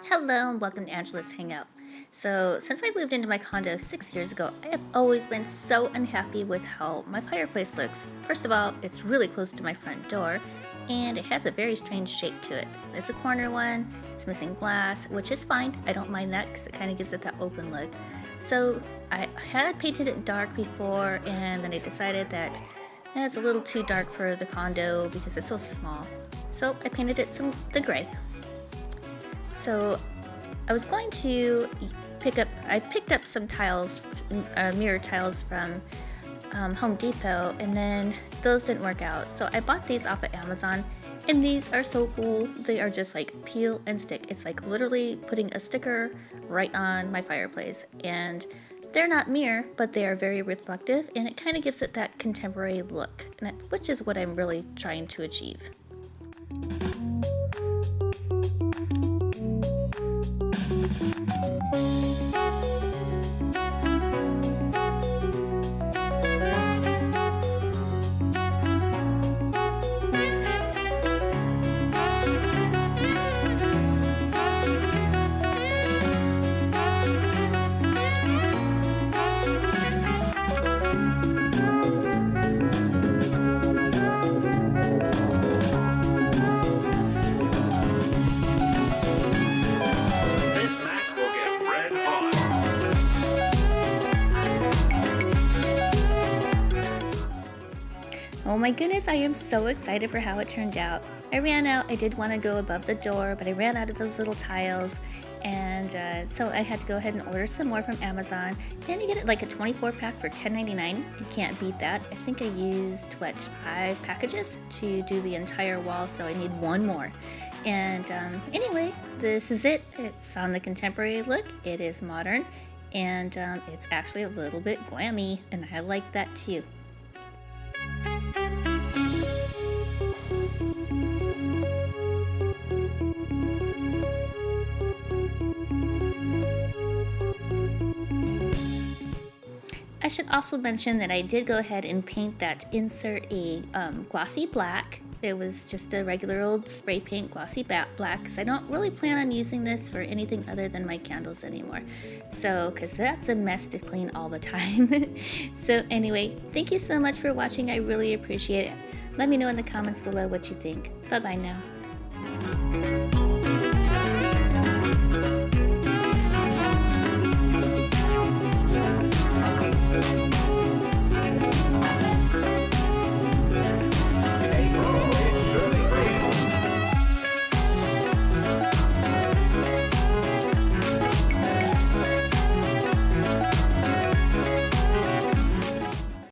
Hello and welcome to Angela's Hangout. So, since I moved into my condo 6 years ago, I have always been so unhappy with how my fireplace looks. First of all, it's really close to my front door, and it has a very strange shape to it. It's a corner one, it's missing glass, which is fine. I don't mind that because it kind of gives it that open look. So, I had painted it dark before, and then I decided that it's a little too dark for the condo because it's so small. So, I painted it the gray. So I was going to I picked up some tiles, mirror tiles from Home Depot, and then those didn't work out. So I bought these off of Amazon, and these are so cool. They are just like peel and stick. It's like literally putting a sticker right on my fireplace. And they're not mirror, but they are very reflective, and it kind of gives it that contemporary look, which is what I'm really trying to achieve. Oh my goodness, I am so excited for how it turned out. I did want to go above the door, but I ran out of those little tiles, and so I had to go ahead and order some more from Amazon. And you get it like a 24 pack for $10.99. You can't beat that. I think I used, 5 packages to do the entire wall, so I need one more. And anyway, this is it. It's on the contemporary look, it is modern, and it's actually a little bit glammy, and I like that too. I should also mention that I did go ahead and paint that insert a glossy black. It was just a regular old spray paint glossy black because I don't really plan on using this for anything other than my candles anymore. So, because that's a mess to clean all the time. So anyway, thank you so much for watching. I really appreciate it. Let me know in the comments below what you think. Bye bye now.